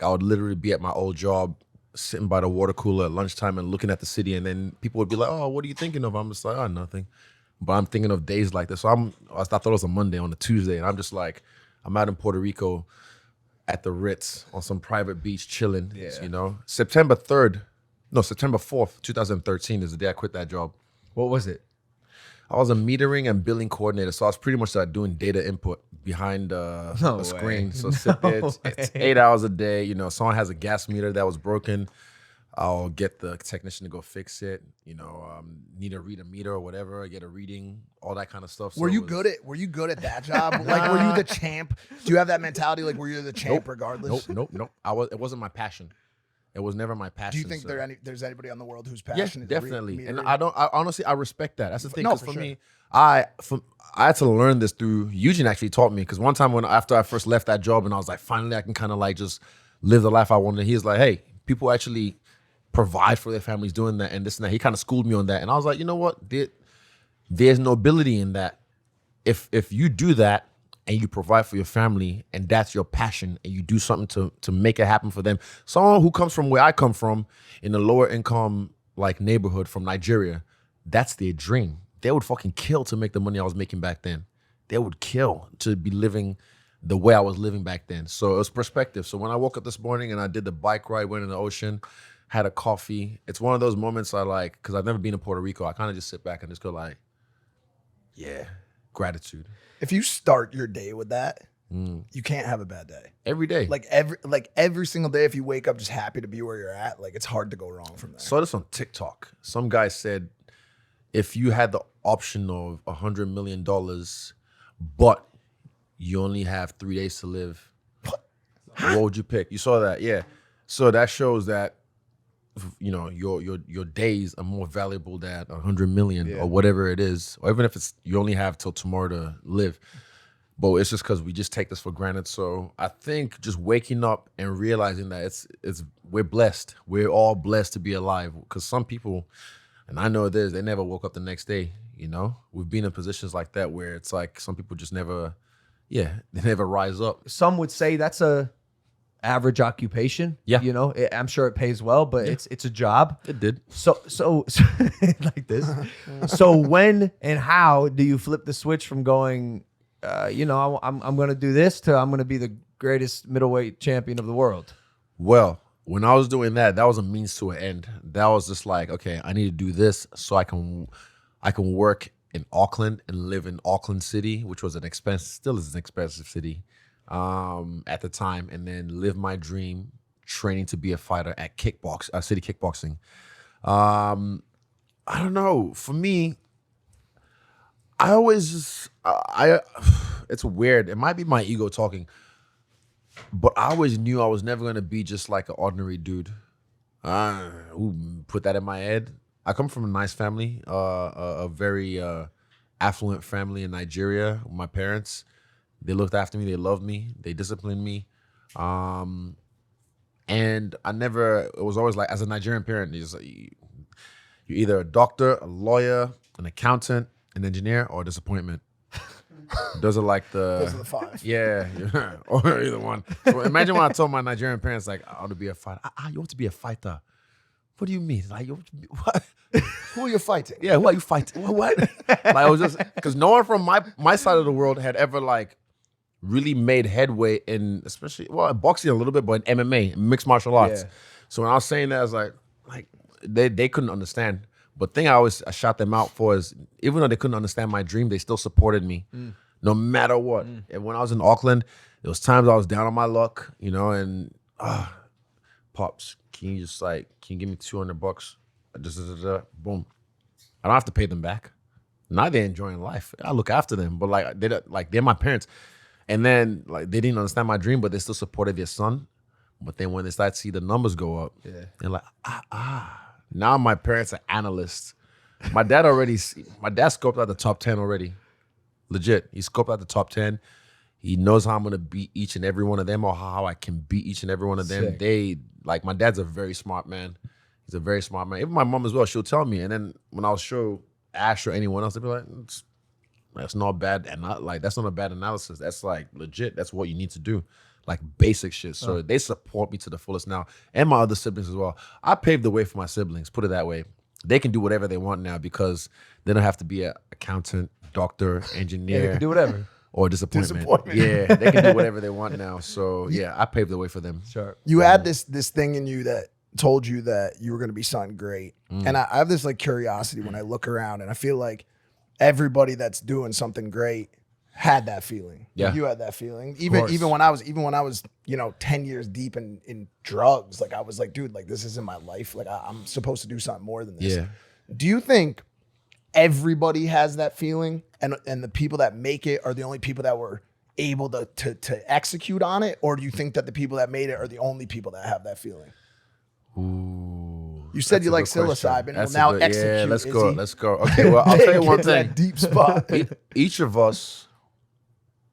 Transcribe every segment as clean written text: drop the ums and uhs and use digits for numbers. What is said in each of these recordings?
I would literally be at my old job, sitting by the water cooler at lunchtime and looking at the city, and then people would be like, "Oh, what are you thinking of?" I'm just like, "Oh, nothing." But I'm thinking of days like this. So I thought it was a Monday on a Tuesday, and I'm just like, I'm out in Puerto Rico at the Ritz on some private beach chilling. Yeah. You know, September 4th, 2013 is the day I quit that job. What was it? I was a metering and billing coordinator, so I was pretty much doing data input behind No a way. screen. So sit there, it's 8 hours a day. You know, someone has a gas meter that was broken, I'll get the technician to go fix it. You know, need to read a meter or whatever, get a reading, all that kind of stuff. So Were you good at that job? Like, were you the champ? Do you have that mentality? Like, were you the champ regardless? Nope. It wasn't my passion. It was never my passion. Do you think so. there's anybody on the world who's Yeah, passionate? definitely. And I honestly, I respect that. That's the thing. No, Because for for sure. me, I had to learn this through Eugene actually taught me. Because one time after I first left that job and I was like, finally, I can kind of like just live the life I wanted. He's like, hey, people actually provide for their families doing that and this and that. He kind of schooled me on that. And I was like, you know what? There's nobility in that. If you do that and you provide for your family and that's your passion and you do something to make it happen for them. Someone who comes from where I come from in a lower income like neighborhood from Nigeria, that's their dream. They would fucking kill to make the money I was making back then. They would kill to be living the way I was living back then. So it was perspective. So when I woke up this morning and I did the bike ride, went in the ocean, had a coffee, it's one of those moments I like, because I've never been to Puerto Rico. I kind of just sit back and just go like, yeah, gratitude. If you start your day with that, you can't have a bad day. Every day. Like every single day, if you wake up just happy to be where you're at, like it's hard to go wrong from there. Saw this on TikTok. Some guy said, if you had the option of $100 million, but you only have 3 days to live, what would you pick? You saw that, yeah. So that shows that, you know, your days are more valuable than 100 million or whatever it is, or even if it's you only have till tomorrow to live. But it's just because we just take this for granted. So I think just waking up and realizing that it's we're blessed. We're all blessed to be alive. Because some people, and I know it is, they never woke up the next day. You know, we've been in positions like that where it's like some people just never, they never rise up. Some would say that's a average occupation. Yeah. You know, I'm sure it pays well, but it's a job. It did. So like this. So when and how do you flip the switch from going, you know, I'm going to do this to I'm going to be the greatest middleweight champion of the world? Well, when I was doing that, that was a means to an end. That was just like, okay, I need to do this so I can work in Auckland and live in Auckland City, which was still is an expensive city at the time, and then live my dream training to be a fighter at city kickboxing. I don't know. For me, I always just, it's weird. It might be my ego talking, but I always knew I was never going to be just like an ordinary dude. Put that in my head. I come from a nice family, a very affluent family in Nigeria. My parents, they looked after me. They loved me. They disciplined me. And it was always like, as a Nigerian parent, you're either a doctor, a lawyer, an accountant, an engineer, or a disappointment. Those are like Those are the five. Yeah, or either one. So imagine when I told my Nigerian parents, like, I want to be a fighter. You want to be a fighter? What do you mean? Like, what? Who are you fighting? Yeah, who are you fighting? What? Like, I was just, because no one from my side of the world had ever like really made headway in, especially, well, boxing a little bit, but in MMA, mixed martial arts. Yeah. So when I was saying that, I was like they couldn't understand. But thing I shot them out for is, even though they couldn't understand my dream, they still supported me no matter what. And when I was in Auckland, there was times I was down on my luck, you know, and Pops, can you give me $200? Boom. I don't have to pay them back. Now they're enjoying life. I look after them, but they're my parents. And then like they didn't understand my dream, but they still supported their son. But then when they start to see the numbers go up, they're like, Now my parents are analysts. My dad scoped out the top 10 already. Legit. He scoped out the top 10. He knows how I'm going to beat each and every one of them, or how I can beat each and every one of them. Sick. My dad's a very smart man. He's a very smart man. Even my mom as well, she'll tell me. And then when I'll show Ash or anyone else, they'll be like, that's not bad. And that's not a bad analysis. That's like legit. That's what you need to do. like basic shit. So they support me to the fullest now, and my other siblings as well. I paved the way for my siblings. Put it that way. They can do whatever they want now because they don't have to be an accountant, doctor, engineer. Yeah, they can do whatever. Or disappointment. Yeah, they can do whatever they want now. So yeah, I paved the way for them. Sure. You had this thing in you that told you that you were going to be something great. And I have this like curiosity when I look around, and I feel like everybody that's doing something great had that feeling. Yeah. You had that feeling. Even when I was, 10 years deep in drugs, like I was like, dude, like this isn't my life. Like I'm supposed to do something more than this. Yeah. Do you think everybody has that feeling, and the people that make it are the only people that were able to execute on it? Or do you think that the people that made it are the only people that have that feeling? Ooh, You said you like psilocybin. Well, now execute. Yeah, let's go. Izzy. Let's go. Okay, well, I'll tell you one Get to that thing. deep spot. Each of us,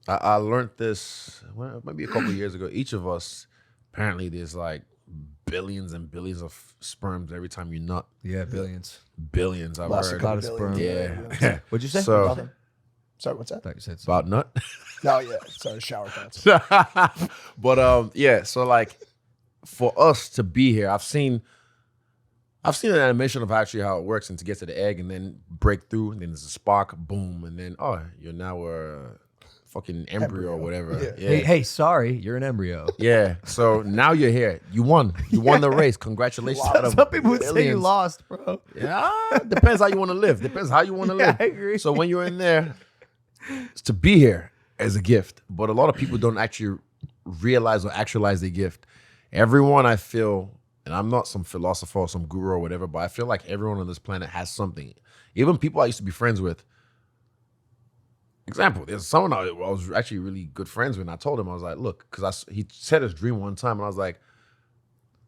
I learned this maybe a couple of years ago. Each of us, apparently, there's like billions and billions of sperms every time you nut. Yeah, billions. Billions, I've Lost a heard. couple of billion. sperm. Yeah. What'd you say? So Nothing. Sorry, what's that? I thought you said about nut. No, yeah. Sorry, shower thoughts. But yeah, so like for us to be here, I've seen an animation of actually how it works, and to get to the egg and then break through, and then there's a spark, boom, and then you're now a fucking embryo or whatever. Yeah. Hey, sorry, you're an embryo. Yeah. So now you're here. You won. You won the race. Congratulations. Out of Some people would say you billions. lost, bro. Yeah. Depends how you want to live. Depends how you want to live. I agree. So when you're in there, it's to be here as a gift. But a lot of people don't actually realize or actualize their gift. Everyone, I feel, and I'm not some philosopher or some guru or whatever, but I feel like everyone on this planet has something. Even people I used to be friends with. Example, there's someone I was actually really good friends with, and I told him, I was like, look, because he said his dream one time, and I was like,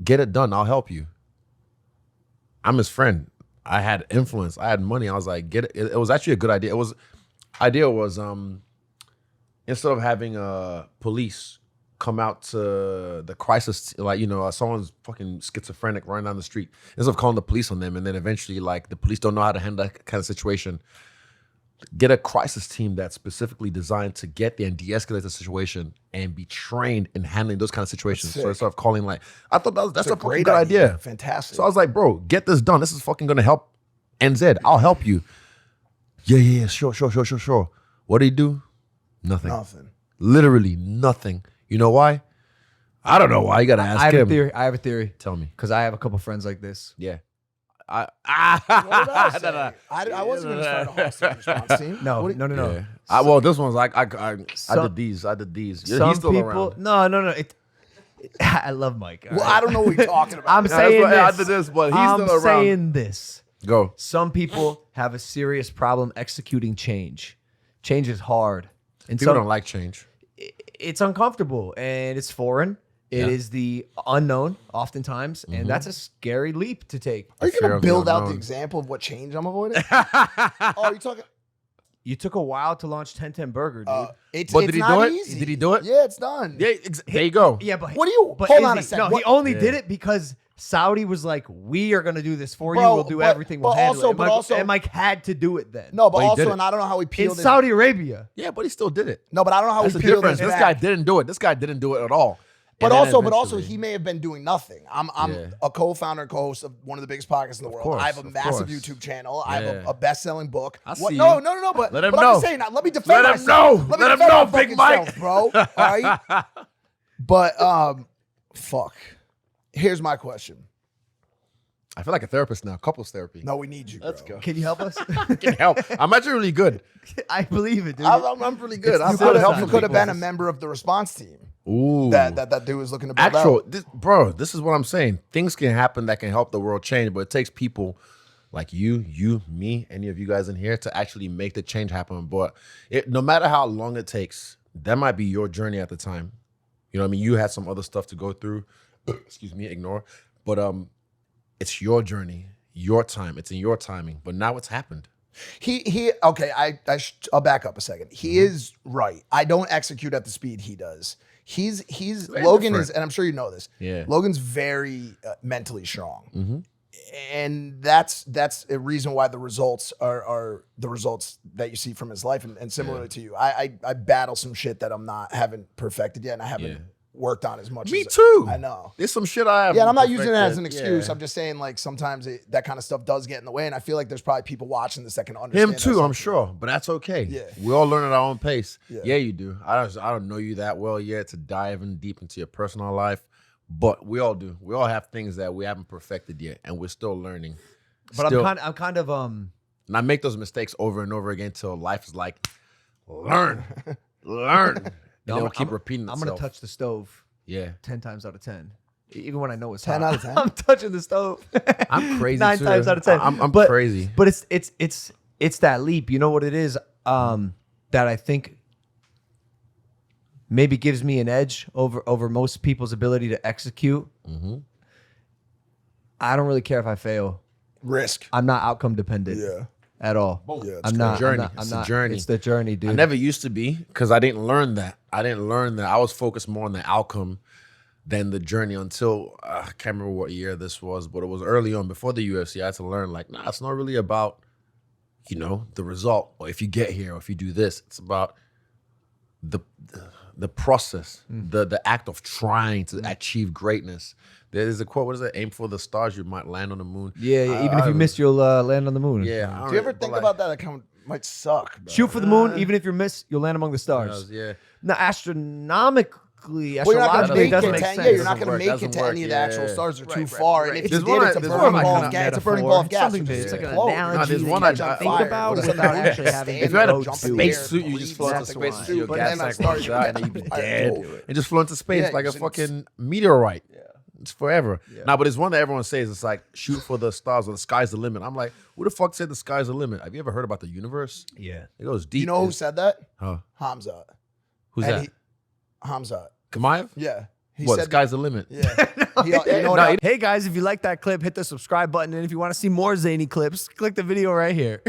get it done, I'll help you. I'm his friend. I had influence, I had money. I was like, get it. It was actually a good idea. Idea was instead of having police come out to the crisis, like, someone's fucking schizophrenic running down the street, instead of calling the police on them, and then eventually like the police don't know how to handle that kind of situation, get a crisis team that's specifically designed to get there and de-escalate the situation and be trained in handling those kind of situations. So instead of calling, like, I thought that's a fucking good idea. Fantastic. So I was like, bro, get this done. This is fucking gonna help NZ. I'll help you. Yeah, sure. What did he do? Nothing. Literally nothing. You know why? I don't know why. You gotta ask him. I have a theory. Tell me. Because I have a couple friends like this. Yeah. What did I say? I wasn't going to start a hostage response team. No. Yeah. Well, this one's like I did these. Some He's still people. around. No. I love Mike. Well, I don't know what you're talking about. I'm saying this. I did this, but he's still around. I'm saying this. Go. Some people have a serious problem executing change. Change is hard. And People don't like change. It's uncomfortable and it's foreign. It is the unknown oftentimes, and that's a scary leap to take. Are you going to build out the unknown. example of what change I'm avoiding? Are you talking? You took a while to launch 1010 Burger, dude. It's But did he not do it? easy. Did he do it? Yeah, it's done. Yeah, there you go. Yeah, but What do you- but hold on a Izzy, second. No, he only Yeah. did it because Saudi was like, "We are going to do this for you. Bro, We'll do but- everything. We'll but handle also- it." And but Mike, also- and Mike had to do it then. No, but But he did also, it. and I don't know how we in peeled it. Saudi Arabia. Yeah, but he still did it. No, but I don't know how That's we the peeled difference. it This back. guy didn't do it. This guy didn't do it at all. But And then also, eventually- he may have been doing nothing. I'm Yeah. a co-founder and co-host of one of the biggest podcasts in the world. course, I have a of massive course. YouTube channel. I have Yeah. a best-selling book. I What? see No. you. But Let him but I'm know. just saying, let me defend Let him myself. know. Let me Let him defend know, my Big fucking Mike. self, bro. All right. But fuck. Here's my question. I feel like a therapist now. Couples therapy. No, we need you. Let's bro. go. Can you help us? Can help. I'm actually really good. I believe it, dude. I'm pretty good. I You feel could help have some been people. a member of the response team. Ooh. That dude was looking to build out. This is what I'm saying. Things can happen that can help the world change, but it takes people like you, me, any of you guys in here to actually make the change happen. But no matter how long it takes, that might be your journey at the time. You know what I mean? You had some other stuff to go through. Excuse me, ignore. But it's your journey, your time. It's in your timing. But now it's happened. He okay. I'll back up a second. He is right. I don't execute at the speed he does. He's Very Logan different. is, and I'm sure you know this. Yeah. Logan's very mentally strong, and that's a reason why the results are the results that you see from his life. And similarly to you, I battle some shit that haven't perfected yet, and I haven't worked on as much. Me as too. I know. There's some shit I have. Yeah, and I'm not using it as an perfected. excuse. Yeah. I'm just saying, like, sometimes that kind of stuff does get in the way, and I feel like there's probably people watching this that can understand. Him too, that I'm stuff. sure, but that's okay. Yeah. We all learn at our own pace. Yeah. Yeah, you do. I don't know you that well yet to dive in deep into your personal life, but we all do. We all have things that we haven't perfected yet, and we're still learning. But Still- I'm kind of and I make those mistakes over and over again till life is like, learn. And they'll keep repeating I'm itself. gonna touch the stove Yeah. 10 times out of 10. Even when I know it's 10 hot. out of 10? I'm touching the stove. I'm crazy 9 too. times out of 10. I'm But- crazy. But it's that leap. You know what it is? That I think maybe gives me an edge over most people's ability to execute. Mm-hmm. I don't really care if I fail. Risk. I'm not outcome dependent. Yeah. At all. Yeah, it's I'm not. journey. I'm It's a not. journey. It's the journey, dude. I never used to be because I didn't learn that. I was focused more on the outcome than the journey until I can't remember what year this was, but it was early on before the UFC. I had to learn like, nah, it's not really about, the result or if you get here or if you do this. It's about the process, the act of trying to achieve greatness. There's a quote. What is it? Aim for the stars, you might land on the moon. Yeah. Even if you miss, you'll land on the moon. Yeah. Do you ever think about that? That kind of might suck, bro. Shoot for the moon. Even if you miss, you'll land among the stars. Yeah. Now, astronomically, Well, you're not astrologically, it going to doesn't make make it. sense. Yeah, you're not Doesn't going to work, make it to doesn't any of the work, actual yeah. stars. They're too Right, far. right. And if There's you did, one- it's a there's burning one I ball kinda of gas. It's a burning metaphor. ball of gas. Something which big. is It's like an close. analogy No, there's that one you I- can I- think I- about What's without that? actually having If If you had a go to space it. suit, you just float into space Suit, to your but gas then that tank starts- runs out and then you'd be I dead. do it. And just float into space Yeah, like a just- fucking meteorite. It's forever. Nah, but it's one that everyone says. It's like shoot for the stars or the sky's the limit. I'm like, who the fuck said the sky's the limit? Have you ever heard about the universe? Yeah. It goes deep. You know who said that? Huh? Hamzat. Who's And that? Hamzat. Kamayev? Yeah. He What? The said sky's the limit. Yeah. You know what? Hey guys, if you like that clip, hit the subscribe button. And if you want to see more zany clips, click the video right here.